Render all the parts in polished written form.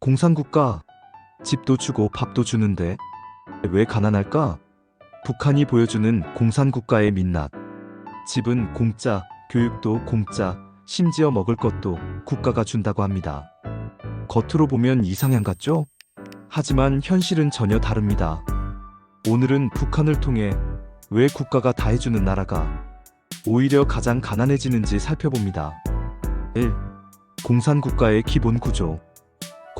공산국가, 집도 주고 밥도 주는데 왜 가난할까? 북한이 보여주는 공산국가의 민낯. 집은 공짜, 교육도 공짜, 심지어 먹을 것도 국가가 준다고 합니다. 겉으로 보면 이상향 같죠? 하지만 현실은 전혀 다릅니다. 오늘은 북한을 통해 왜 국가가 다 해주는 나라가 오히려 가장 가난해지는지 살펴봅니다. 1. 공산국가의 기본 구조.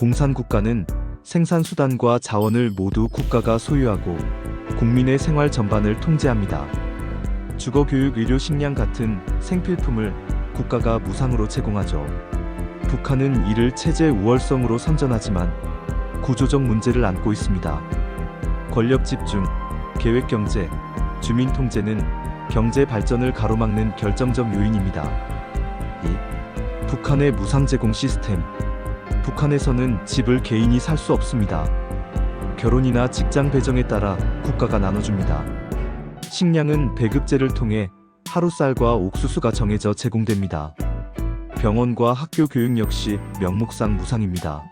공산국가는 생산수단과 자원을 모두 국가가 소유하고 국민의 생활 전반을 통제합니다. 주거, 교육, 의료, 식량 같은 생필품을 국가가 무상으로 제공하죠. 북한은 이를 체제 우월성으로 선전하지만 구조적 문제를 안고 있습니다. 권력 집중, 계획 경제, 주민 통제는 경제 발전을 가로막는 결정적 요인입니다. 2. 북한의 무상 제공 시스템. 북한에서는 집을 개인이 살 수 없습니다. 결혼이나 직장 배정에 따라 국가가 나눠줍니다. 식량은 배급제를 통해 하루쌀과 옥수수가 정해져 제공됩니다. 병원과 학교 교육 역시 명목상 무상입니다.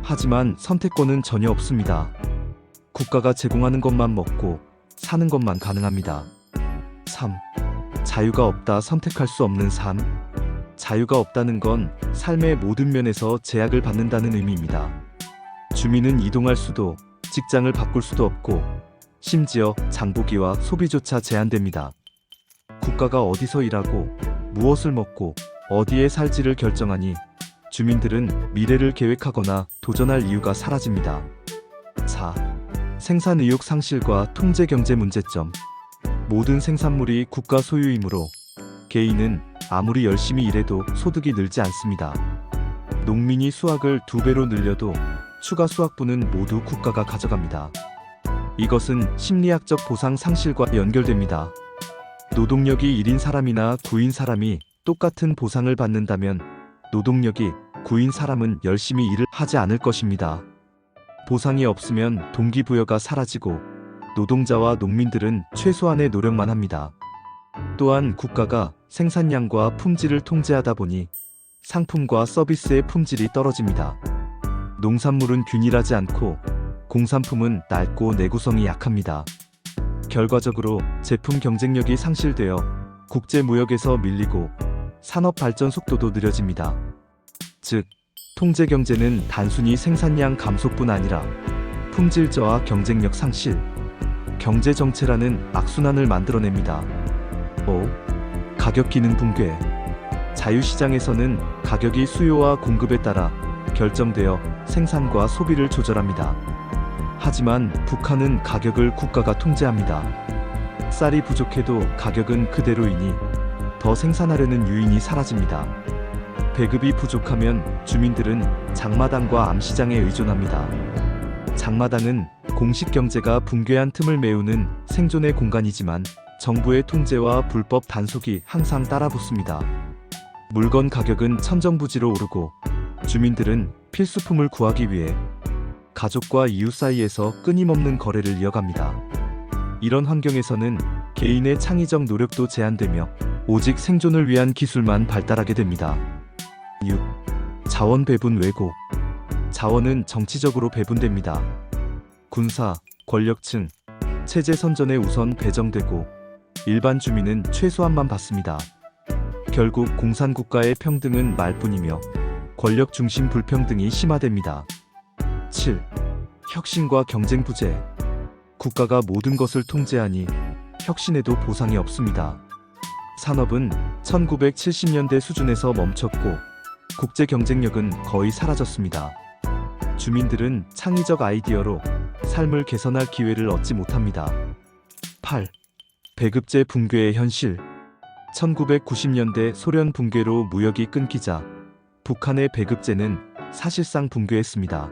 하지만 선택권은 전혀 없습니다. 국가가 제공하는 것만 먹고 사는 것만 가능합니다. 3. 자유가 없다. 선택할 수 없는 삶. 자유가 없다는 건 삶의 모든 면에서 제약을 받는다는 의미입니다. 주민은 이동할 수도, 직장을 바꿀 수도 없고, 심지어 장보기와 소비조차 제한됩니다. 국가가 어디서 일하고, 무엇을 먹고, 어디에 살지를 결정하니 주민들은 미래를 계획하거나 도전할 이유가 사라집니다. 4. 생산 의욕 상실과 통제 경제 문제점. 모든 생산물이 국가 소유이므로 개인은 아무리 열심히 일해도 소득이 늘지 않습니다. 농민이 수확을 2배로 늘려도 추가 수확분은 모두 국가가 가져갑니다. 이것은 심리학적 보상 상실과 연결됩니다. 노동력이 1인 사람이나 9인 사람이 똑같은 보상을 받는다면 노동력이 9인 사람은 열심히 일을 하지 않을 것입니다. 보상이 없으면 동기부여가 사라지고 노동자와 농민들은 최소한의 노력만 합니다. 또한 국가가 생산량과 품질을 통제하다 보니 상품과 서비스의 품질이 떨어집니다. 농산물은 균일하지 않고 공산품은 낡고 내구성이 약합니다. 결과적으로 제품 경쟁력이 상실되어 국제 무역에서 밀리고 산업 발전 속도도 느려집니다. 즉, 통제 경제는 단순히 생산량 감소뿐 아니라 품질 저하, 경쟁력 상실, 경제 정체라는 악순환을 만들어냅니다. 5. 가격 기능 붕괴. 자유시장에서는 가격이 수요와 공급에 따라 결정되어 생산과 소비를 조절합니다. 하지만 북한은 가격을 국가가 통제합니다. 쌀이 부족해도 가격은 그대로이니 더 생산하려는 유인이 사라집니다. 배급이 부족하면 주민들은 장마당과 암시장에 의존합니다. 장마당은 공식 경제가 붕괴한 틈을 메우는 생존의 공간이지만 정부의 통제와 불법 단속이 항상 따라붙습니다. 물건 가격은 천정부지로 오르고 주민들은 필수품을 구하기 위해 가족과 이웃 사이에서 끊임없는 거래를 이어갑니다. 이런 환경에서는 개인의 창의적 노력도 제한되며 오직 생존을 위한 기술만 발달하게 됩니다. 6. 자원 배분 왜곡. 자원은 정치적으로 배분됩니다. 군사, 권력층, 체제 선전에 우선 배정되고 일반 주민은 최소한만 받습니다. 결국 공산국가의 평등은 말뿐이며 권력 중심 불평등이 심화됩니다. 7. 혁신과 경쟁 부재. 국가가 모든 것을 통제하니 혁신에도 보상이 없습니다. 산업은 1970년대 수준에서 멈췄고 국제 경쟁력은 거의 사라졌습니다. 주민들은 창의적 아이디어로 삶을 개선할 기회를 얻지 못합니다. 8. 배급제 붕괴의 현실. 1990년대 소련 붕괴로 무역이 끊기자 북한의 배급제는 사실상 붕괴했습니다.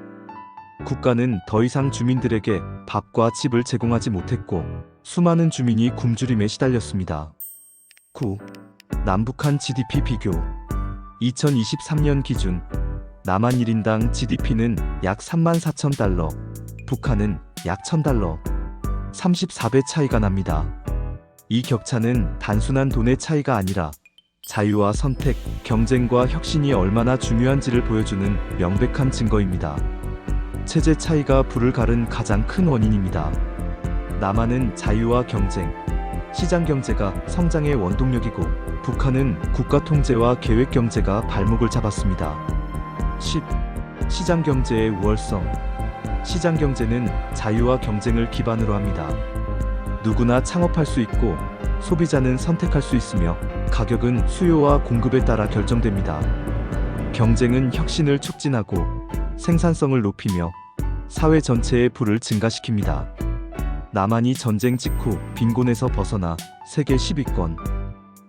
국가는 더 이상 주민들에게 밥과 집을 제공하지 못했고 수많은 주민이 굶주림에 시달렸습니다. 9. 남북한 GDP 비교. 2023년 기준 남한 1인당 GDP는 약 34,000달러, 북한은 약 1,000달러, 34배 차이가 납니다. 이 격차는 단순한 돈의 차이가 아니라 자유와 선택, 경쟁과 혁신이 얼마나 중요한지를 보여주는 명백한 증거입니다. 체제 차이가 불을 가른 가장 큰 원인입니다. 남한은 자유와 경쟁, 시장 경제가 성장의 원동력이고 북한은 국가 통제와 계획 경제가 발목을 잡았습니다. 10. 시장 경제의 우월성. 시장 경제는 자유와 경쟁을 기반으로 합니다. 누구나 창업할 수 있고 소비자는 선택할 수 있으며 가격은 수요와 공급에 따라 결정됩니다. 경쟁은 혁신을 촉진하고 생산성을 높이며 사회 전체의 부를 증가시킵니다. 남한이 전쟁 직후 빈곤에서 벗어나 세계 10위권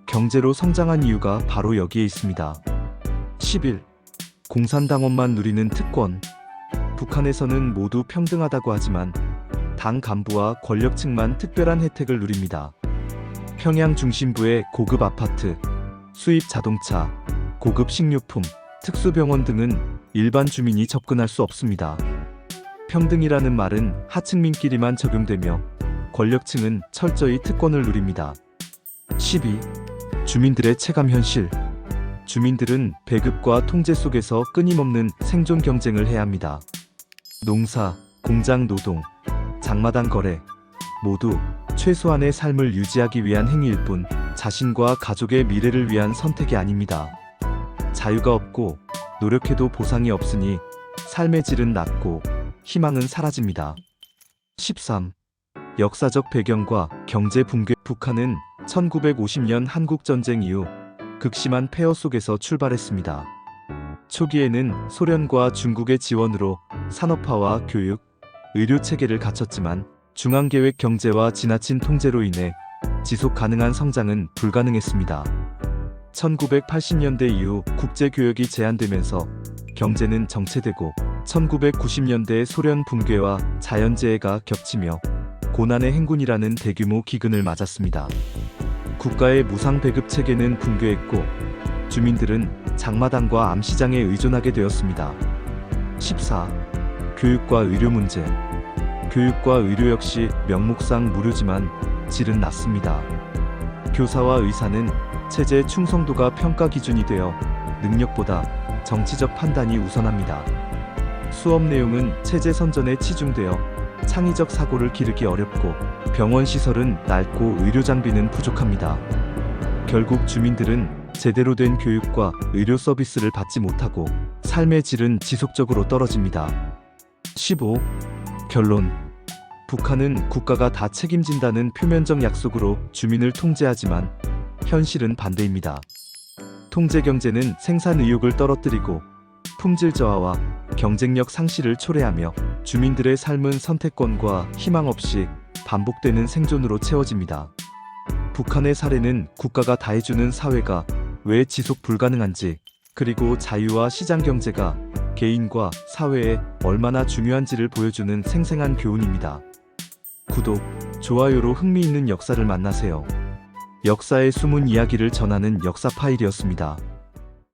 경제로 성장한 이유가 바로 여기에 있습니다. 11. 공산당원만 누리는 특권. 북한에서는 모두 평등하다고 하지만 당 간부와 권력층만 특별한 혜택을 누립니다. 평양 중심부의 고급 아파트, 수입 자동차, 고급 식료품, 특수병원 등은 일반 주민이 접근할 수 없습니다. 평등이라는 말은 하층민끼리만 적용되며 권력층은 철저히 특권을 누립니다. 12. 주민들의 체감 현실. 주민들은 배급과 통제 속에서 끊임없는 생존 경쟁을 해야 합니다. 농사, 공장 노동, 장마당 거래 모두 최소한의 삶을 유지하기 위한 행위일 뿐 자신과 가족의 미래를 위한 선택이 아닙니다. 자유가 없고 노력해도 보상이 없으니 삶의 질은 낮고 희망은 사라집니다. 13. 역사적 배경과 경제 붕괴. 북한은 1950년 한국전쟁 이후 극심한 폐허 속에서 출발했습니다. 초기에는 소련과 중국의 지원으로 산업화와 교육, 의료 체계를 갖췄지만 중앙계획 경제와 지나친 통제로 인해 지속 가능한 성장은 불가능했습니다. 1980년대 이후 국제교역이 제한되면서 경제는 정체되고 1990년대에 소련 붕괴와 자연재해가 겹치며 고난의 행군이라는 대규모 기근을 맞았습니다. 국가의 무상 배급 체계는 붕괴했고 주민들은 장마당과 암시장에 의존하게 되었습니다. 14. 교육과 의료 문제. 교육과 의료 역시 명목상 무료지만 질은 낮습니다. 교사와 의사는 체제 충성도가 평가 기준이 되어 능력보다 정치적 판단이 우선합니다. 수업 내용은 체제 선전에 치중되어 창의적 사고를 기르기 어렵고 병원 시설은 낡고 의료 장비는 부족합니다. 결국 주민들은 제대로 된 교육과 의료 서비스를 받지 못하고 삶의 질은 지속적으로 떨어집니다. 15. 결론. 북한은 국가가 다 책임진다는 표면적 약속으로 주민을 통제하지만 현실은 반대입니다. 통제 경제는 생산 의욕을 떨어뜨리고 품질 저하와 경쟁력 상실을 초래하며 주민들의 삶은 선택권과 희망 없이 반복되는 생존으로 채워집니다. 북한의 사례는 국가가 다 해주는 사회가 왜 지속 불가능한지, 그리고 자유와 시장 경제가 개인과 사회에 얼마나 중요한지를 보여주는 생생한 교훈입니다. 구독, 좋아요로 흥미있는 역사를 만나세요. 역사의 숨은 이야기를 전하는 역사 파일이었습니다.